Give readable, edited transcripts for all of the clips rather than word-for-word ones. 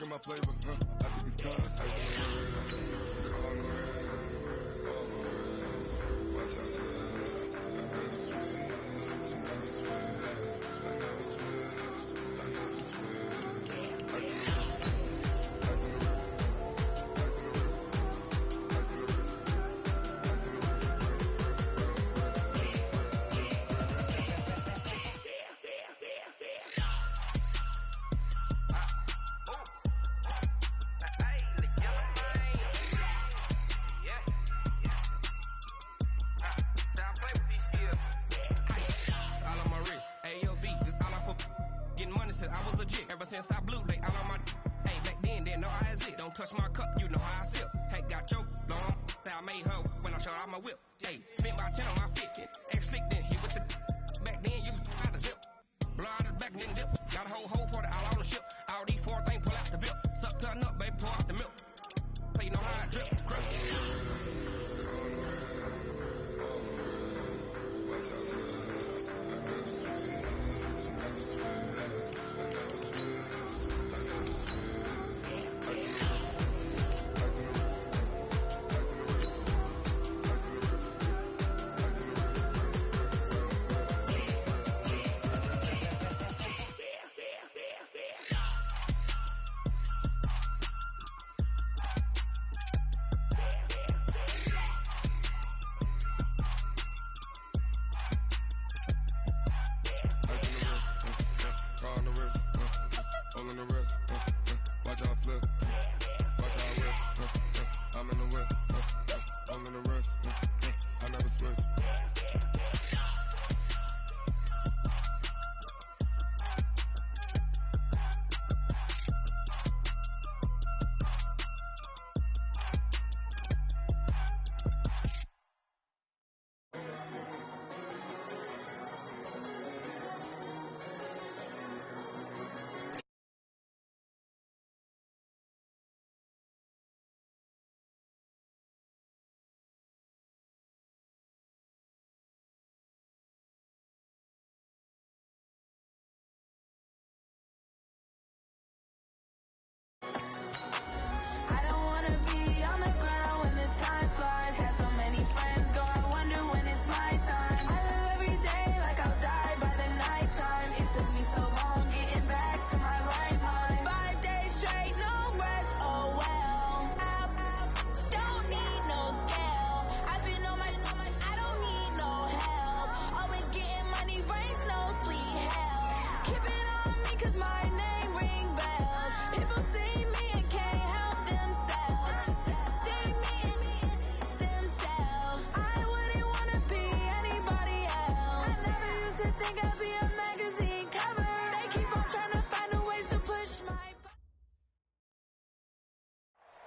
in my flavor, I think it's cause on the rest, watch out for us. I never switch, never switch, I never switch, I never switch. I see the risk, I see the risk, I see the risk, I see the risk, I see the risk. Ever since I blew, they all on my. Hey, back then, didn't know I had it. Don't touch my cup, you know how I sip. Hey, got choked, long. Say I made her when I showed out my whip. Hey, spent my 10 on my fit. Ex slick, then hit with the. Back then, used to out the zip. Blow out the back, then dip. Got a whole party all on the ship. All these 4 things, pull out the bip. Suck turn up, baby, pour out the milk. So you know how I drip. Crust.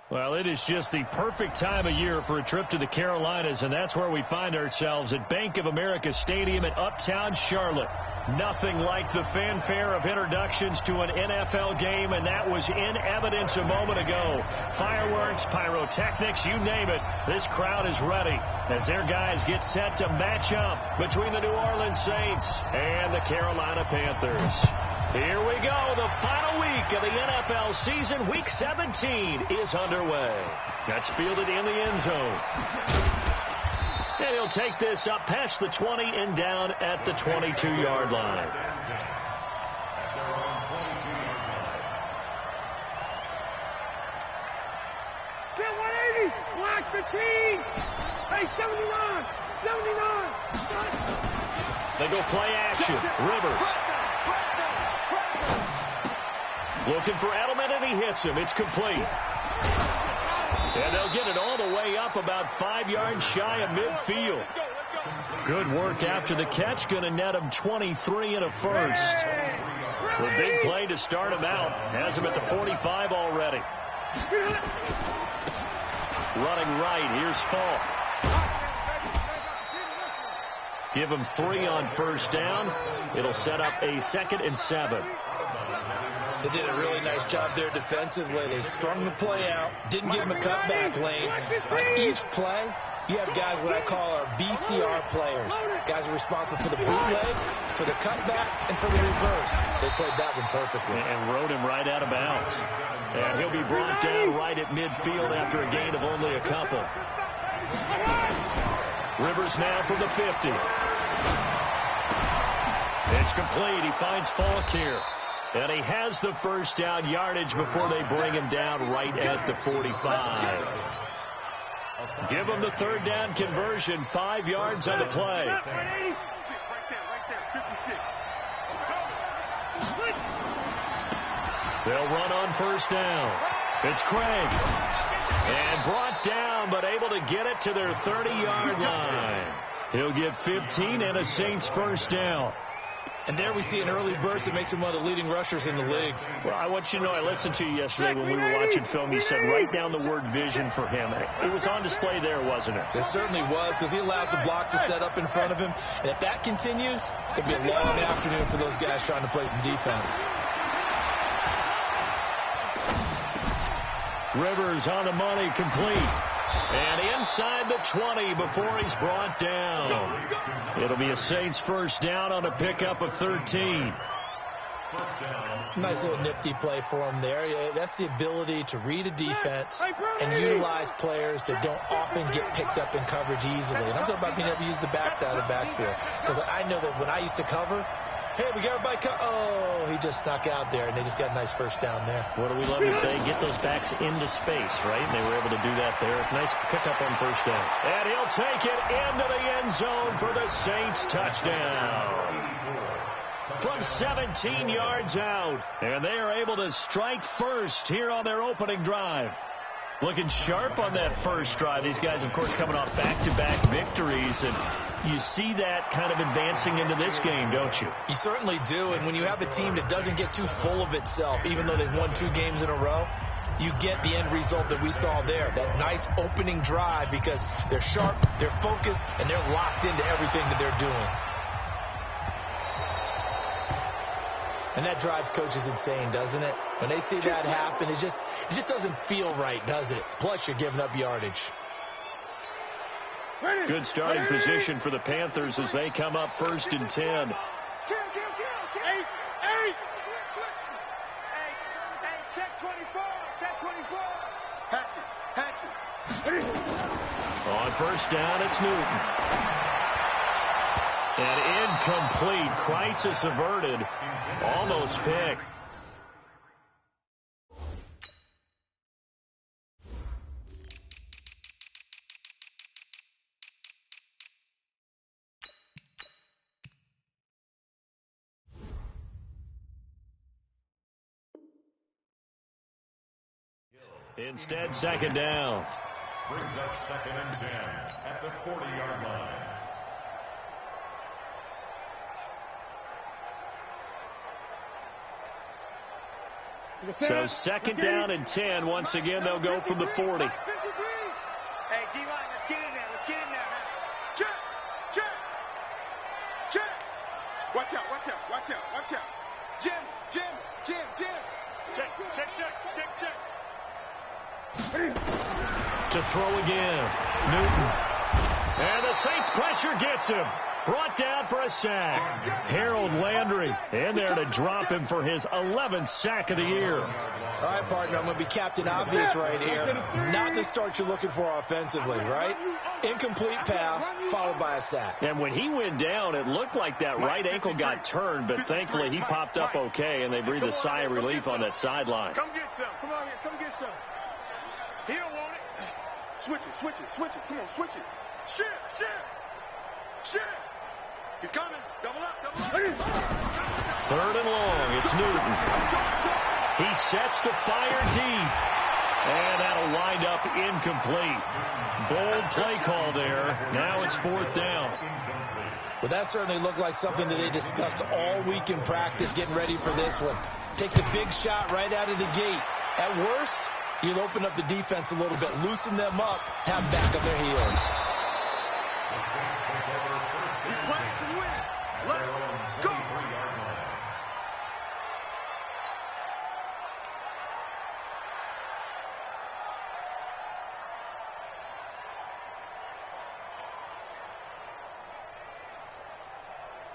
Well, it is just the perfect time of year for a trip to the Carolinas, and that's where we find ourselves at Bank of America Stadium in Uptown Charlotte. Nothing like the fanfare of introductions to an NFL game, and that was in evidence a moment ago. Fireworks, pyrotechnics, you name it. This crowd is ready as their guys get set to match up between the New Orleans Saints and the Carolina Panthers. Here we go. The final week of the NFL season. Week 17 is underway. That's fielded in the end zone. And he'll take this up past the 20 and down at the 22-yard line. Get 180. Black 15. Hey, 79. 79. They go play action. Rivers. Looking for Edelman, and he hits him. It's complete. And they'll get it all the way up about 5 yards shy of midfield. Good work after the catch. Going to net him 23 and a first. The big play to start him out. Has him at the 45 already. Running right. Here's Falk. Give him 3 on first down. It'll set up a 2nd and 7. They did a really nice job there defensively. They strung the play out, didn't give him a cutback lane. On each play, you have guys what I call our BCR players. Guys are responsible for the bootleg, for the cutback, and for the reverse. They played that one perfectly. And rode him right out of bounds. And he'll be brought down right at midfield after a gain of only a couple. Rivers now from the 50. It's complete. He finds Falk here. And he has the first down yardage before they bring him down right at the 45. Give him the third down conversion, 5 yards on the play. Right there, 56. They'll run on first down. It's Craig. And brought down, but able to get it to their 30-yard line. He'll get 15 and a Saints first down. And there we see an early burst that makes him one of the leading rushers in the league. Well, I want you to know, I listened to you yesterday when we were watching film. You said write down the word vision for him. It was on display there, wasn't it? It certainly was, because he allows the blocks to set up in front of him. And if that continues, it could be a long afternoon for those guys trying to play some defense. Rivers on the money, complete. And inside the 20 before he's brought down. It'll be a Saints first down on a pickup of 13. Nice little nifty play for him there. That's the ability to read a defense and utilize players that don't often get picked up in coverage easily. And I'm talking about being able to use the backside of the backfield. Because I know that when I used to cover, hey, we got everybody oh, he just snuck out there, and they just got a nice first down there. What do we love to say? Get those backs into space, right? And they were able to do that there. Nice pickup on first down. And he'll take it into the end zone for the Saints touchdown. From 17 yards out. And they are able to strike first here on their opening drive. Looking sharp on that first drive. These guys, of course, coming off back-to-back victories. And you see that kind of advancing into this game, don't you? You certainly do. And when you have a team that doesn't get too full of itself, even though they've won 2 games in a row, you get the end result that we saw there. That nice opening drive because they're sharp, they're focused, and they're locked into everything that they're doing. And that drives coaches insane, doesn't it? When they see that happen, it just doesn't feel right, does it? Plus, you're giving up yardage. Good starting position for the Panthers as they come up first and 10. Hey, check 24. Check 24. Hatchet. On first down, it's Newton. And incomplete. Crisis averted. Almost picked. Instead, second down. Brings up 2nd and 10 at the 40-yard line. So second down and 10. Once again, they'll go from the 40. Hey, D-line, let's get in there. Let's get in there, man. Check. Watch out. Jim. Check. To throw again. Newton. And the Saints pressure gets him. Brought down for a sack. Harold Landry in there to drop him for his 11th sack of the year. All right, partner, I'm going to be Captain Obvious right here. Not the start you're looking for offensively, right? Incomplete pass followed by a sack. And when he went down, it looked like that right ankle got turned, but thankfully he popped up okay, and they breathed a sigh of relief on that sideline. Come get some. Come on here. Come get some. He don't want it. Switch it. Come on, switch it. Shit. He's coming. Double up. 3rd and long. It's Newton. He sets to fire deep. And that'll wind up incomplete. Bold play call there. Now it's 4th down. Well, that certainly looked like something that they discussed all week in practice getting ready for this one. Take the big shot right out of the gate. At worst, you'll open up the defense a little bit, loosen them up, have them back on their heels. He's playing to win. Let's go.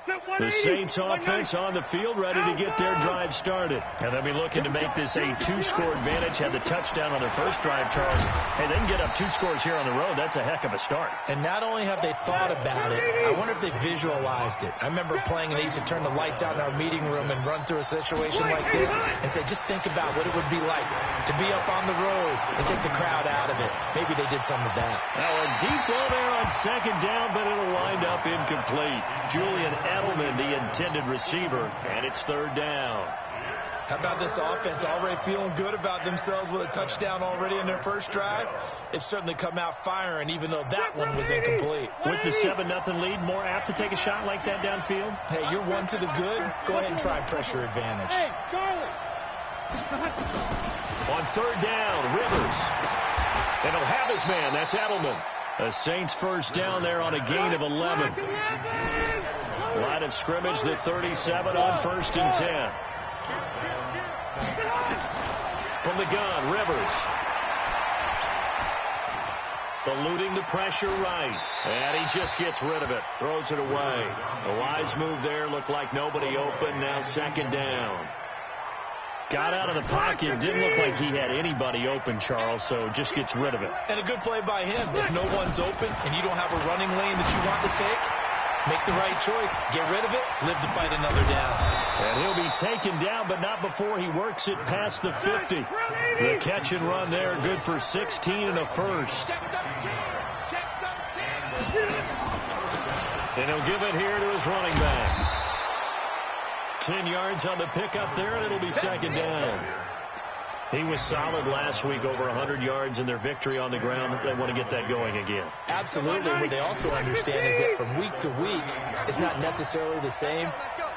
The Saints offense on the field, ready to get their drive started. And they'll be looking to make this a 2-score advantage. Had the touchdown on their first drive, Charles. Hey, they can get up 2 scores here on the road. That's a heck of a start. And not only have they thought about it, I wonder if they visualized it. I remember playing, and they used to turn the lights out in our meeting room and run through a situation like this and say, just think about what it would be like to be up on the road and take the crowd out of it. Maybe they did some of that. Now a deep ball there on second down, but it'll wind up incomplete. Julian Edelman, the intended receiver, and it's third down. How about this offense already feeling good about themselves with a touchdown already in their first drive? They've certainly come out firing, even though that one was incomplete. With the 7-0 lead, more apt to take a shot like that downfield? Hey, you're one to the good. Go ahead and try pressure advantage. Hey, Charlie. On third down, Rivers. And he'll have his man. That's Edelman. The Saints first down there on a gain of 11. Line of scrimmage, the 37 on 1st and 10. From the gun, Rivers. Eluding the pressure right. And he just gets rid of it. Throws it away. A wise move there. Looked like nobody open. Now second down. Got out of the pocket. Didn't look like he had anybody open, Charles, so just gets rid of it. And a good play by him. If no one's open and you don't have a running lane that you want to take, make the right choice. Get rid of it. Live to fight another down. And he'll be taken down, but not before he works it past the 50. The catch and run there, good for 16 and a first. And he'll give it here to his running back. 10 yards on the pickup there, and it'll be second down. He was solid last week, over 100 yards in their victory on the ground. They want to get that going again. Absolutely. What they also understand is that from week to week, it's not necessarily the same,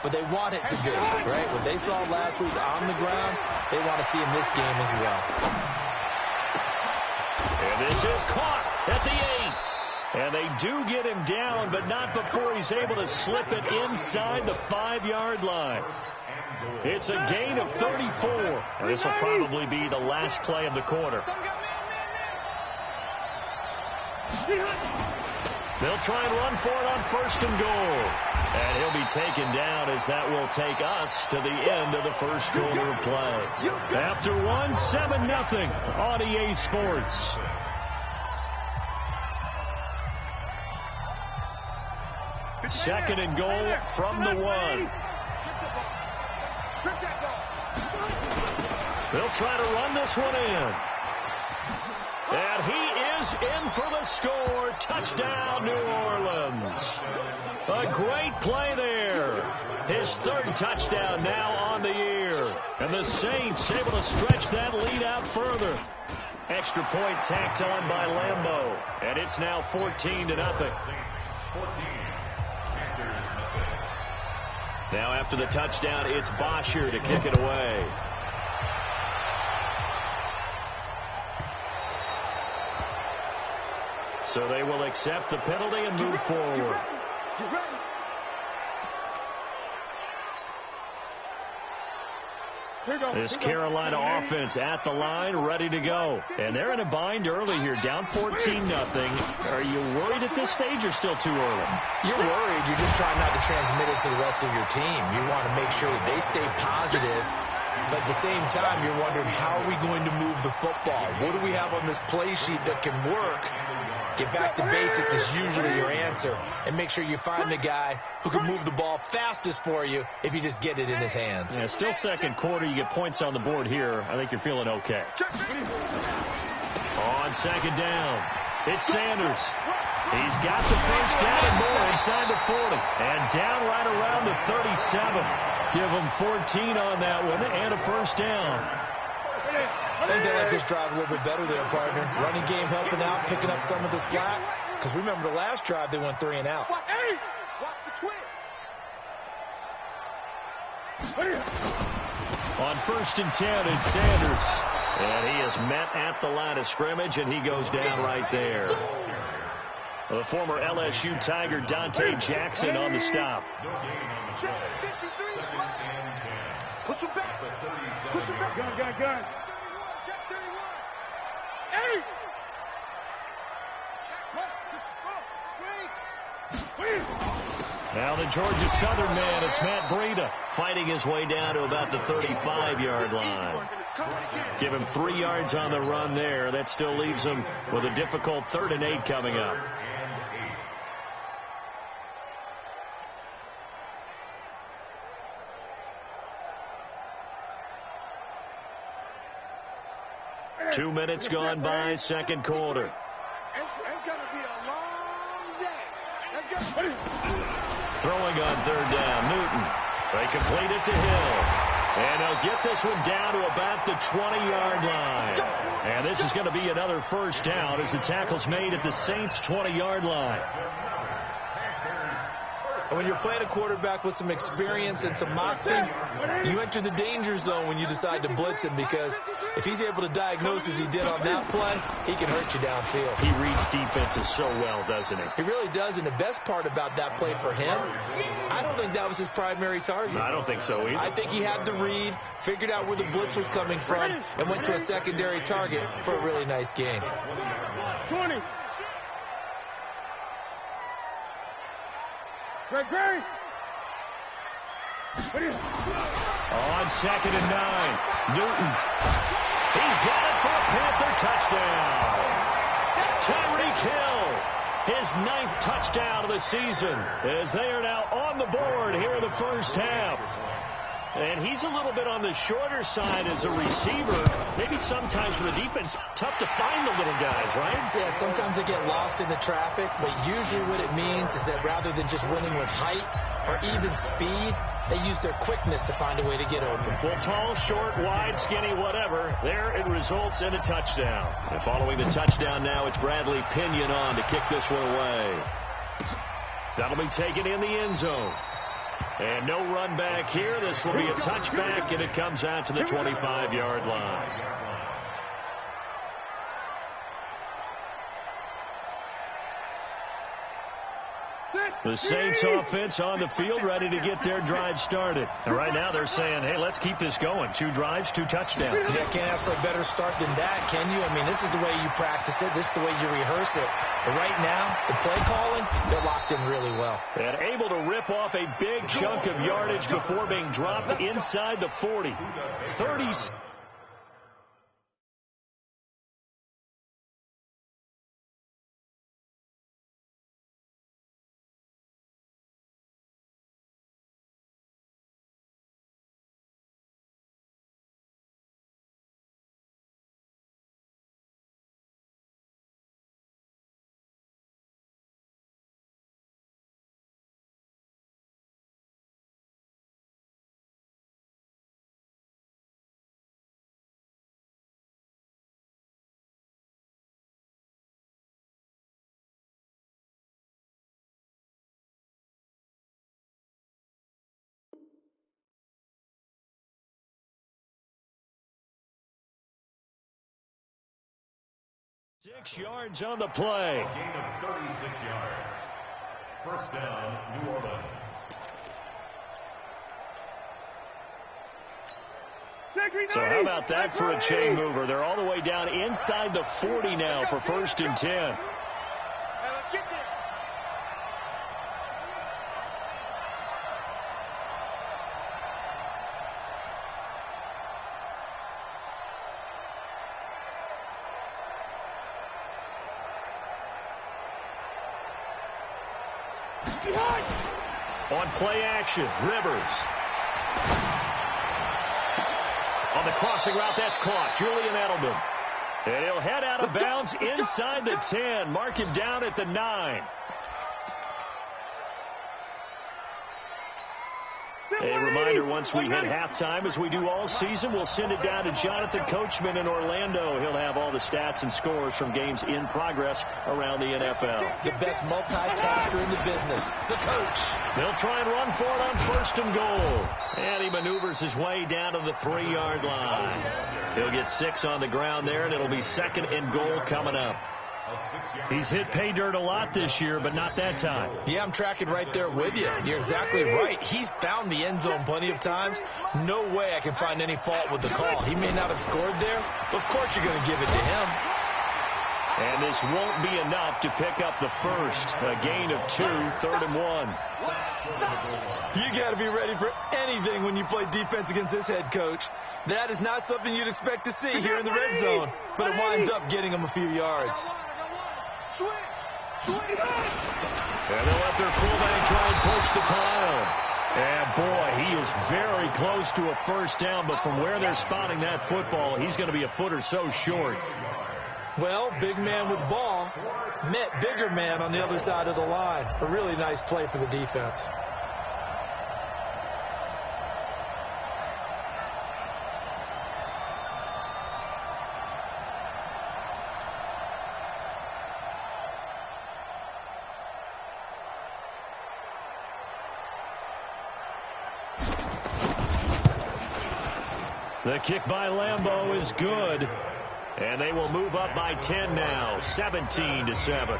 but they want it to be, right? What they saw last week on the ground, they want to see in this game as well. And this is caught at the 8. And they do get him down, but not before he's able to slip it inside the 5-yard line. It's a gain of 34. And this will probably be the last play of the quarter. They'll try and run for it on 1st and goal. And he'll be taken down as that will take us to the end of the first quarter of play. After one, 7-0 on EA Sports. Second and goal from the 1. They'll try to run this one in. And he is in for the score. Touchdown, New Orleans. A great play there. His 3rd touchdown now on the year. And the Saints able to stretch that lead out further. Extra point tacked on by Lambeau. And it's now 14-0. Now after the touchdown, it's Bosher to kick it away. So they will accept the penalty and move forward. This Carolina offense at the line, ready to go. And they're in a bind early here, down 14-0. Are you worried at this stage or still too early? You're worried. You're just trying not to transmit it to the rest of your team. You want to make sure that they stay positive. But at the same time, you're wondering, how are we going to move the football? What do we have on this play sheet that can work? Get back to basics is usually your answer. And make sure you find the guy who can move the ball fastest for you if you just get it in his hands. Yeah, still second quarter. You get points on the board here. I think you're feeling okay. On second down, it's Sanders. He's got the first down and more inside the 40. And down right around the 37. Give him 14 on that one and a first down. I think they like this drive a little bit better there, partner. Running game helping out, picking up some of the slack. Because remember the last drive, they went 3 and out. Watch the twins. On 1st and 10, it's Sanders. And he is met at the line of scrimmage, and he goes down right there. The former LSU Tiger Dante Jackson on the stop. Push him back. Push him back. Gun. Check 31. Hey! Wait. Now the Georgia Southern man, it's Matt Breida, fighting his way down to about the 35-yard line. Give him 3 yards on the run there. That still leaves him with a difficult 3rd and 8 coming up. Two minutes gone by, second quarter. It's going to be a long day. Throwing on 3rd down, Newton. They complete it to Hill. And they'll get this one down to about the 20-yard line. And this is going to be another first down as the tackle's made at the Saints' 20-yard line. And when you're playing a quarterback with some experience and some moxie, you enter the danger zone when you decide to blitz him, because if he's able to diagnose as he did on that play, he can hurt you downfield. He reads defenses so well, doesn't he? He really does, and the best part about that play for him, I don't think that was his primary target. I don't think so either. I think he had the read, figured out where the blitz was coming from, and went to a secondary target for a really nice gain. 20. Greg. On 2nd and 9, Newton. He's got it for a Panther touchdown. Tyreek Hill, his 9th touchdown of the season, as they are now on the board here in the first half. And he's a little bit on the shorter side as a receiver. Maybe sometimes for the defense, tough to find the little guys, right? Yeah, sometimes they get lost in the traffic, but usually what it means is that rather than just winning with height or even speed, they use their quickness to find a way to get open. Well, tall, short, wide, skinny, whatever, there it results in a touchdown. And following the touchdown now, it's Bradley Pinion on to kick this one away. That'll be taken in the end zone. And no run back here. This will be a touchback, and it comes out to the 25-yard line. The Saints offense on the field, ready to get their drive started. And right now they're saying, hey, let's keep this going. 2 drives, 2 touchdowns. You can't ask for a better start than that, can you? I mean, this is the way you practice it. This is the way you rehearse it. But right now, the play calling, they're locked in really well. And able to rip off a big chunk of yardage before being dropped inside the 40. 30. Six yards on the play. A gain of 36 yards. First down, New Orleans. So how about that for a chain mover? They're all the way down inside the 40 now for 1st and 10. Let's get there. On play action, Rivers. On the crossing route, that's caught. Julian Edelman. And he'll head out of bounds inside the 10. Mark him down at the 9. A reminder, once we hit halftime, as we do all season, we'll send it down to Jonathan Coachman in Orlando. He'll have all the stats and scores from games in progress around the NFL. The best multitasker in the business, the coach. They'll try and run for it on 1st and goal. And he maneuvers his way down to the 3-yard line. He'll get 6 on the ground there, and it'll be 2nd and goal coming up. He's hit pay dirt a lot this year, but not that time. Yeah, I'm tracking right there with you. You're exactly right. He's found the end zone plenty of times. No way I can find any fault with the call. He may not have scored there, but of course you're going to give it to him. And this won't be enough to pick up the first. A gain of 2, 3rd and 1. You got to be ready for anything when you play defense against this head coach. That is not something you'd expect to see here in the red zone, but it winds up getting them a few yards. And they'll let their fullback try and push the pile. And, boy, he is very close to a first down, but from where they're spotting that football, he's going to be a foot or so short. Well, big man with ball met bigger man on the other side of the line. A really nice play for the defense. The kick by Lambeau is good. And they will move up by 10 now, 17-7.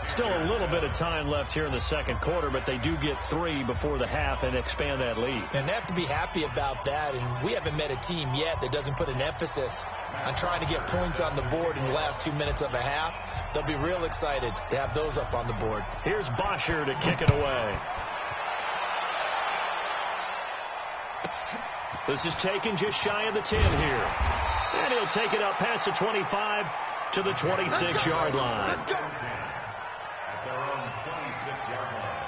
Still a little bit of time left here in the second quarter, but they do get 3 before the half and expand that lead. And they have to be happy about that. And we haven't met a team yet that doesn't put an emphasis on trying to get points on the board in the last 2 minutes of a half. They'll be real excited to have those up on the board. Here's Bosher to kick it away. This is taken just shy of the 10 here. And he'll take it up past the 25 to the 26-yard line. At their own 26-yard line.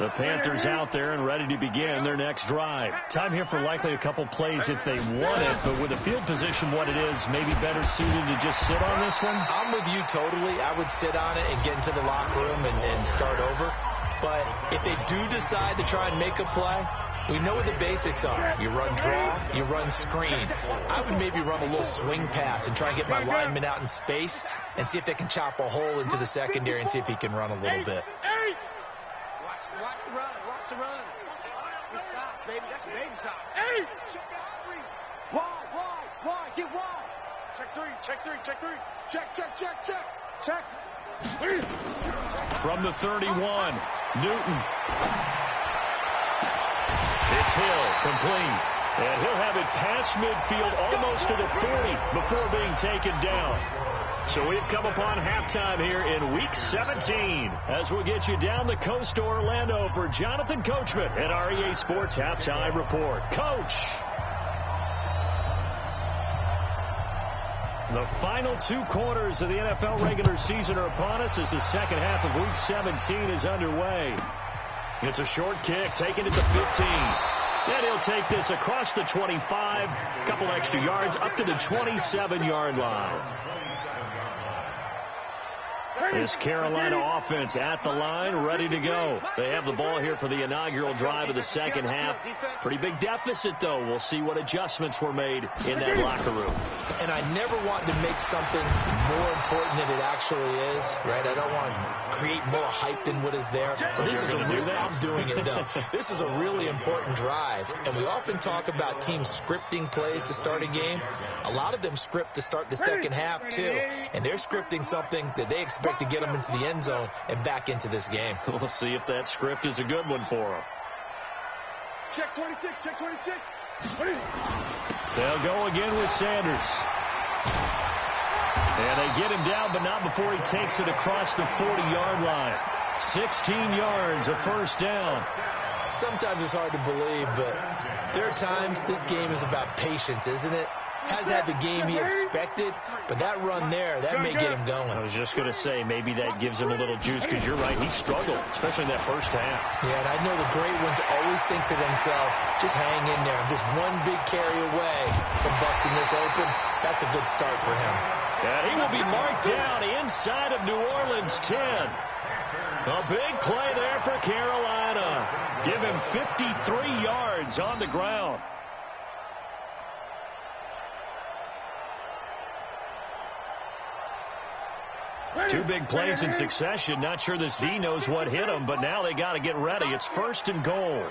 The Panthers out there and ready to begin their next drive. Time here for likely a couple plays if they want it, but with the field position what it is, maybe better suited to just sit on this one? I'm with you totally. I would sit on it and get into the locker room and start over. But if they do decide to try and make a play, we know what the basics are. You run draw, you run screen. I would maybe run a little swing pass and try and get my lineman out in space and see if they can chop a hole into the secondary and see if he can run a little bit. Watch the run. Watch the run. This side, baby. That's baby side. Hey! Check that 3. Wide. Get wide. Check 3. Check. From the 31, Newton. It's Hill, complete. And he'll have it past midfield almost to the 40 before being taken down. So we've come upon halftime here in Week 17 as we'll get you down the coast to Orlando for Jonathan Coachman at our EA Sports Halftime Report. Coach! The final 2 quarters of the NFL regular season are upon us as the second half of Week 17 is underway. It's a short kick taken at the 15. Then he'll take this across the 25, a couple extra yards up to the 27-yard line. This Carolina offense at the line, ready to go. They have the ball here for the inaugural drive of the second half. Pretty big deficit, though. We'll see what adjustments were made in that locker room. And I never want to make something more important than it actually is, right? I don't want to create more hype than what is there. But this is I'm doing it, though. This is a really important drive. And we often talk about teams scripting plays to start a game. A lot of them script to start the second half, too. And they're scripting something that they expect to get them into the end zone and back into this game. We'll see if that script is a good one for them. Check 26. They'll go again with Sanders. And they get him down, but not before he takes it across the 40-yard line. 16 yards, a first down. Sometimes it's hard to believe, but there are times this game is about patience, isn't it? Has had the game he expected, but that run there, that may get him going. I was just going to say, maybe that gives him a little juice, because you're right, he struggled, especially in that first half. Yeah, and I know the great ones always think to themselves, just hang in there. I'm just one big carry away from busting this open. That's a good start for him. And he will be marked down inside of New Orleans 10. A big play there for Carolina. Give him 53 yards on the ground. Two big plays in succession. Not sure this D knows what hit him, but now they got to get ready. It's first and goal.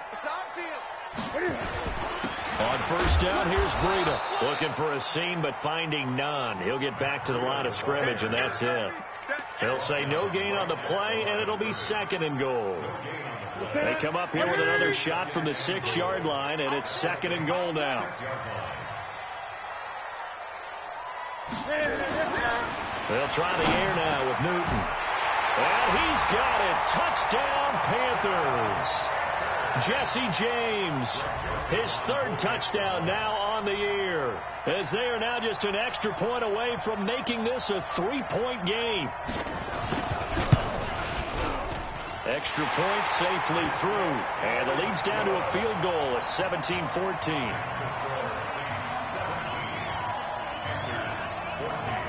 On first down, here's Breida. Looking for a seam, but finding none. He'll get back to the line of scrimmage, and that's it. They'll say no gain on the play, and it'll be second and goal. They come up here with another shot from the 6-yard line, and it's second and goal now. They'll try the air now with Newton. And he's got it. Touchdown, Panthers. Jesse James, his third touchdown now on the year, as they are now just an extra point away from making this a 3-point game. Extra point safely through, and the lead's down to a field goal at 17-14.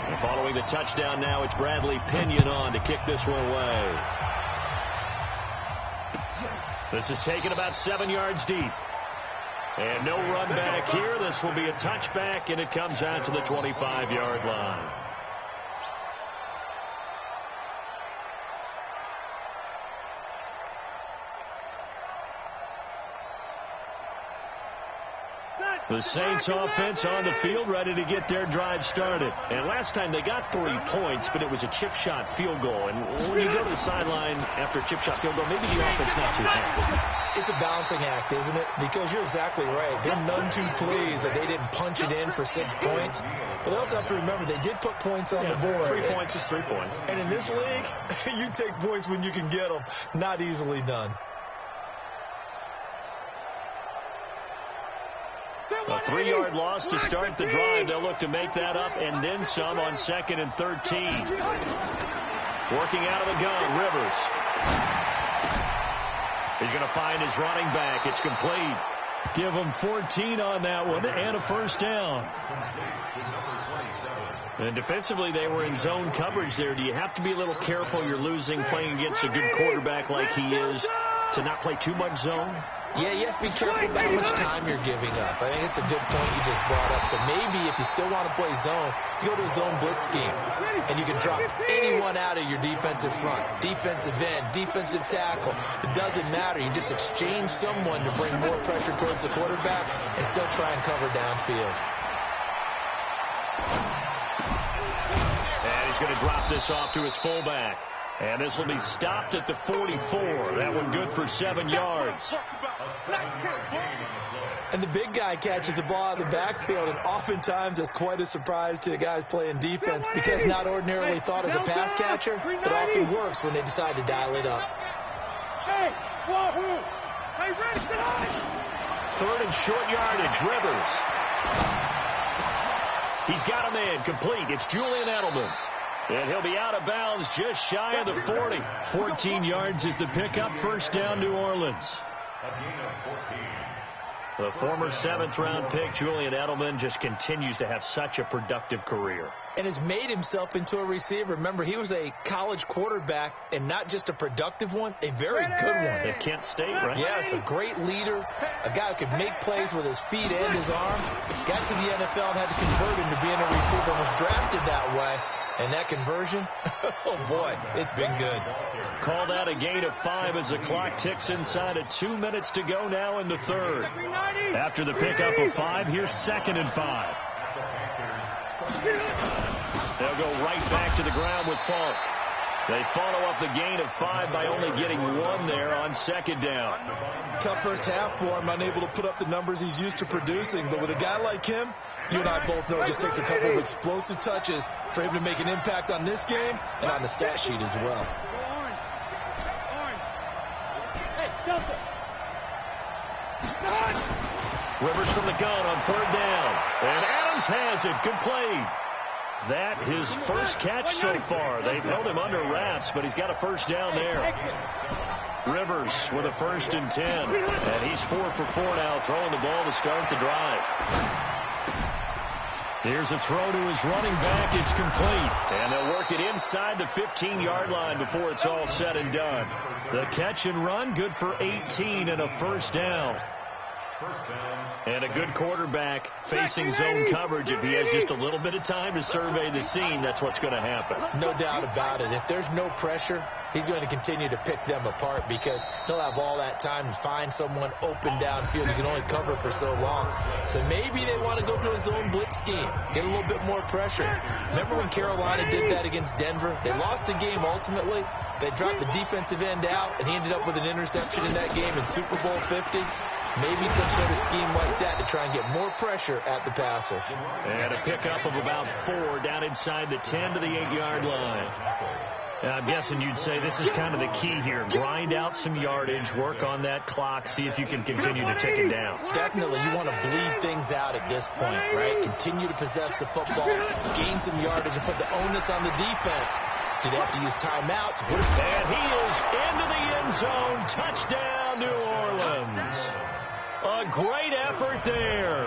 And following the touchdown now, it's Bradley Pinion on to kick this one away. This is taken about 7 yards deep. And no run back here. This will be a touchback, and it comes out to the 25-yard line. The Saints offense on the field, ready to get their drive started. And last time they got 3 points, but it was a chip shot field goal. And when you go to the sideline after a chip shot field goal, maybe the offense not too happy. It's a balancing act, isn't it? Because you're exactly right. They're none too pleased that they didn't punch it in for 6 points. But they also have to remember they did put points on the board. 3 points is 3 points. And in this league, you take points when you can get them. Not easily done. A 3-yard loss to start the drive. They'll look to make that up and then some on 2nd and 13. Working out of the gun, Rivers. He's going to find his running back. It's complete. Give him 14 on that one and a first down. And defensively, they were in zone coverage there. Do you have to be a little careful? You're losing playing against a good quarterback like he is to not play too much zone? Yeah, you have to be careful about how much time you're giving up. I think it's a good point you just brought up. So maybe if you still want to play zone, you go to a zone blitz scheme. And you can drop anyone out of your defensive front. Defensive end, defensive tackle. It doesn't matter. You just exchange someone to bring more pressure towards the quarterback and still try and cover downfield. And he's going to drop this off to his fullback. And this will be stopped at the 44. That one good for 7 yards. And the big guy catches the ball out of the backfield, and oftentimes that's quite a surprise to the guys playing defense because not ordinarily thought as a pass catcher, it often works when they decide to dial it up. Third and short yardage, Rivers. He's got a man complete. It's Julian Edelman. And he'll be out of bounds just shy of the 40. 14 yards is the pickup. First down, New Orleans. The former 7th-round pick, Julian Edelman, just continues to have such a productive career. And has made himself into a receiver. Remember, he was a college quarterback, and not just a productive one, a very good one. At Kent State, right? Yes, a great leader, a guy who could make plays with his feet and his arm. Got to the NFL and had to convert into being a receiver, was drafted that way. And that conversion, oh boy, it's been good. Call that a gain of 5 as the clock ticks inside of 2 minutes to go now in the third. After the pickup of 5, here's 2nd and 5. They'll go right back to the ground with Falk. They follow up the gain of 5 by only getting 1 there on 2nd down. Tough first half for him, unable to put up the numbers he's used to producing. But with a guy like him, you and I both know it just takes a couple of explosive touches for him to make an impact on this game and on the stat sheet as well. Rivers from the gun on 3rd down. And Adams has it complete. That his first catch so far. They've held him under wraps, but he's got a first down there. Rivers with a 1st and 10. And he's 4 for 4 now, throwing the ball to start the drive. Here's a throw to his running back. It's complete. And they'll work it inside the 15-yard line before it's all said and done. The catch and run, good for 18 and a first down. And a good quarterback facing zone coverage. If he has just a little bit of time to survey the scene, that's what's going to happen. No doubt about it. If there's no pressure, he's going to continue to pick them apart because he'll have all that time to find someone open downfield. He can only cover for so long. So maybe they want to go to a zone blitz scheme, get a little bit more pressure. Remember when Carolina did that against Denver? They lost the game ultimately. They dropped the defensive end out, and he ended up with an interception in that game in Super Bowl 50. Maybe some sort of scheme like that to try and get more pressure at the passer. And a pickup of about 4 down inside the 10 to the 8-yard line. I'm guessing you'd say this is kind of the key here. Grind out some yardage, work on that clock, see if you can continue to tick it down. Definitely, you want to bleed things out at this point, right? Continue to possess the football, gain some yardage, and put the onus on the defense. Do they have to use timeouts? And he is into the end zone. Touchdown, New Orleans. A great effort there.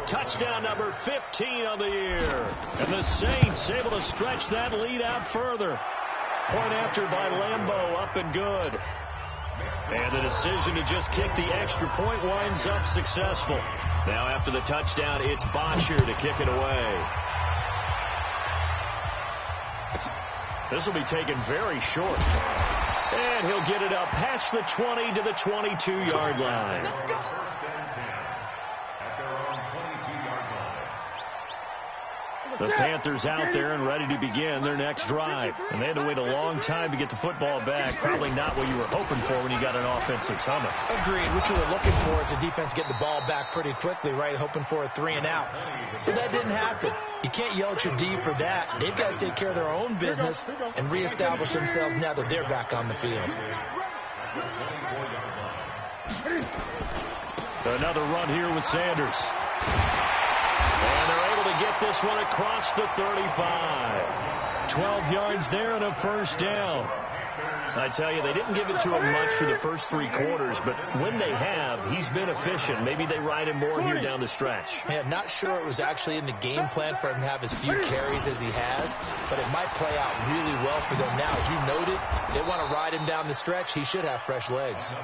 Touchdown number 15 on the year. And the Saints able to stretch that lead out further. Point after by Lambeau, up and good. And the decision to just kick the extra point winds up successful. Now after the touchdown, it's Bosher to kick it away. This will be taken very short. And he'll get it up past the 20 to the 22-yard line. The Panthers out there and ready to begin their next drive. And they had to wait a long time to get the football back. Probably not what you were hoping for when you got an offense that's humming. Agreed. What you were looking for is the defense get the ball back pretty quickly, right? Hoping for a 3-and-out. So that didn't happen. You can't yell at your D for that. They've got to take care of their own business and reestablish themselves now that they're back on the field. Another run here with Sanders. And they're able to get this one across the 35. 12 yards there and a first down. I tell you, they didn't give it to him much for the first 3 quarters, but when they have, he's been efficient. Maybe they ride him more here down the stretch. Yeah, not sure it was actually in the game plan for him to have as few carries as he has, but it might play out really well for them now. As you noted, they want to ride him down the stretch. He should have fresh legs.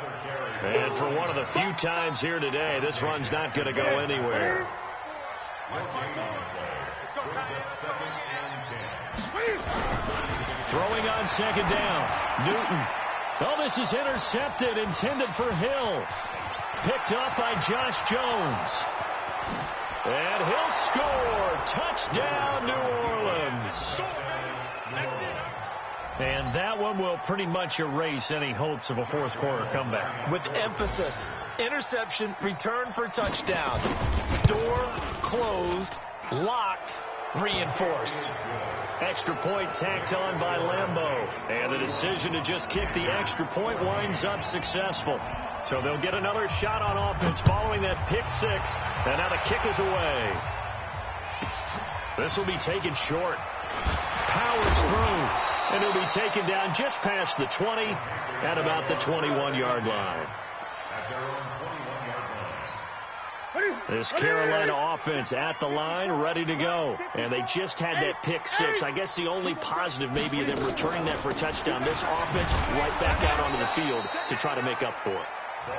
And for one of the few times here today, this run's not going to go anywhere. Throwing on second down. Newton. Oh, this is intercepted, intended for Hill. Picked up by Josh Jones. And he'll score. Touchdown, New Orleans. And that one will pretty much erase any hopes of a fourth quarter comeback. With emphasis. Interception, return for touchdown. Door closed, locked, reinforced. Extra point tacked on by Lambeau. And the decision to just kick the extra point winds up successful. So they'll get another shot on offense following that pick 6. And now the kick is away. This will be taken short. Powers through. And it'll be taken down just past the 20 at about the 21-yard line. This Carolina offense at the line, ready to go. And they just had that pick 6. I guess the only positive maybe of them returning that for a touchdown. This offense right back out onto the field to try to make up for it.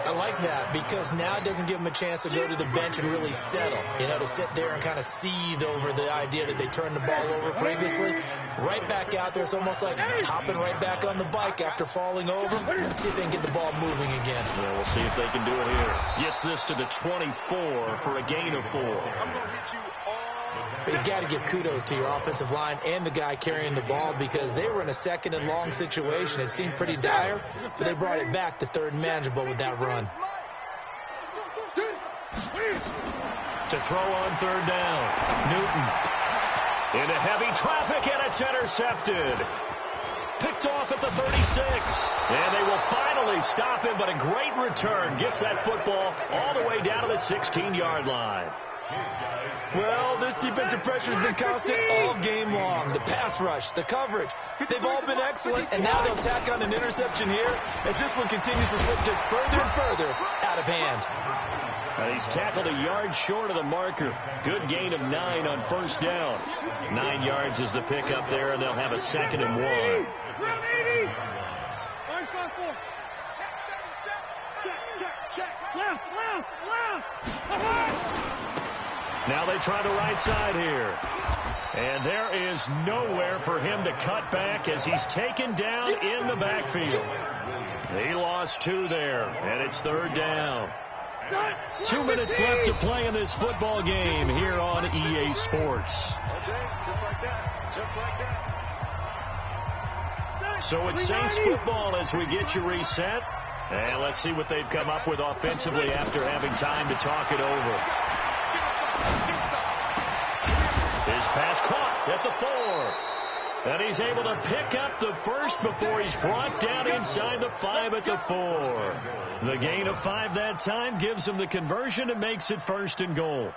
I like that because now it doesn't give them a chance to go to the bench and really settle. You know, to sit there and kind of seethe over the idea that they turned the ball over previously. Right back out there. It's almost like hopping right back on the bike after falling over. Let's see if they can get the ball moving again. Yeah, we'll see if they can do it here. Gets this to the 24 for a gain of 4. I'm going to hit you all. But you got to give kudos to your offensive line and the guy carrying the ball because they were in a second and long situation. It seemed pretty dire, but they brought it back to third and manageable with that run. To throw on third down. Newton into heavy traffic, and it's intercepted. Picked off at the 36. And they will finally stop him, but a great return. Gets that football all the way down to the 16-yard line. Well, this defensive pressure has been constant all game long. The pass rush, the coverage, they've all been excellent, and now they'll tack on an interception here as this one continues to slip just further and further out of hand. And he's tackled a yard short of the marker. Good gain of 9 on first down. 9 yards is the pickup there, and they'll have a 2nd and 1. Now they try the right side here. And there is nowhere for him to cut back as he's taken down in the backfield. He lost 2 there, and it's third down. 2 minutes left to play in this football game here on EA Sports. Just like that. Just like that. So it's Saints football as we get you reset. And let's see what they've come up with offensively after having time to talk it over. His pass caught at the 4. And he's able to pick up the first before he's brought down inside the 5 at the 4. The gain of 5 that time gives him the conversion and makes it 1st and goal.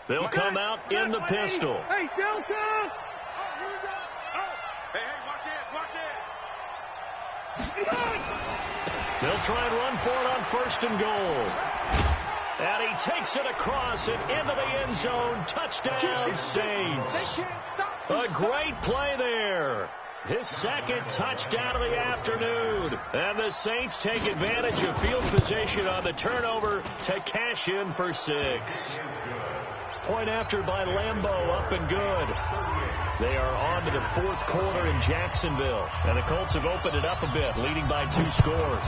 They'll come out in the pistol. Hey, Delta! Oh, here we go. Oh. Hey, watch it. They'll try and run for it on 1st and goal. And he takes it across and into the end zone. Touchdown, Saints. A great play there. His 2nd touchdown of the afternoon. And the Saints take advantage of field position on the turnover to cash in for 6. Point after by Lambeau, up and good. They are on to the 4th quarter in Jacksonville. And the Colts have opened it up a bit, leading by 2 scores.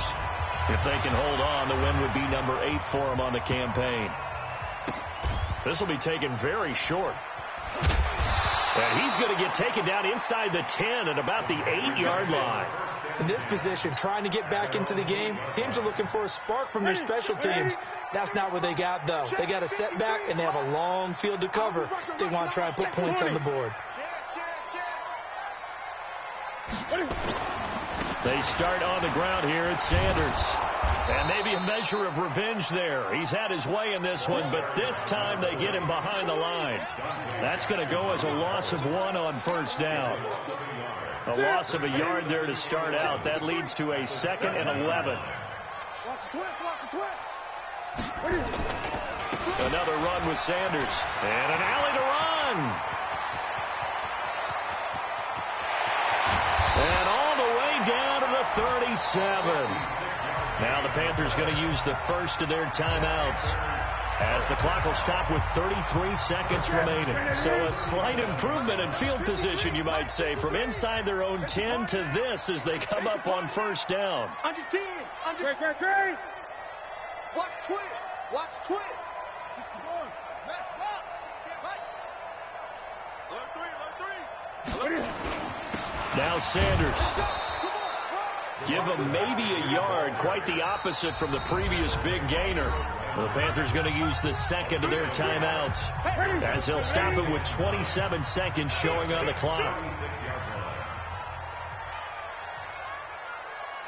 If they can hold on, the win would be number 8 for them on the campaign. This will be taken very short. And he's going to get taken down inside the 10 at about the 8-yard line. In this position, trying to get back into the game, teams are looking for a spark from their special teams. That's not what they got, though. They got a setback, and they have a long field to cover. They want to try and put points on the board. They start on the ground here at Sanders. And maybe a measure of revenge there. He's had his way in this one, but this time they get him behind the line. That's going to go as a loss of 1 on 1st down. A loss of a yard there to start out. That leads to a 2nd and 11. Another run with Sanders. And an alley to run. And all the way down to the 37. Now the Panthers going to use the first of their timeouts as the clock will stop with 33 seconds remaining. So a slight improvement in field position, you might say, from inside their own 10 to this as they come up on 1st down. Under 10. Great. Watch twins. Match box. Right. Alert 3. Now Sanders. Give him maybe a yard, quite the opposite from the previous big gainer. The Panthers going to use the 2nd of their timeouts as they'll stop it with 27 seconds showing on the clock.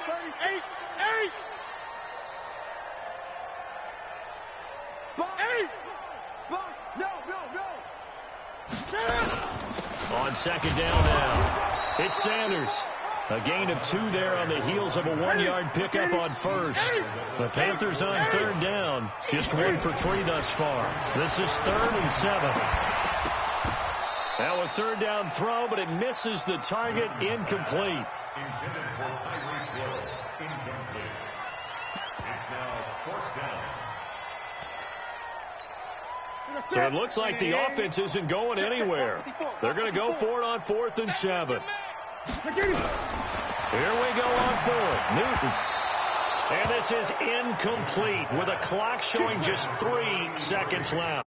38. Spot. No. On 2nd down now, it's Sanders. A gain of 2 there on the heels of a 1-yard pickup on 1st. The Panthers on 3rd down, just 1 for 3 thus far. This is 3rd and 7. Now a 3rd down throw, but it misses the target, incomplete. Intended for Tyreek Hill, incomplete. It's now 4th down. So it looks like the offense isn't going anywhere. They're going to go for it on 4th and 7. Here we go on 4th. Newton. And this is incomplete with a clock showing just 3 seconds left.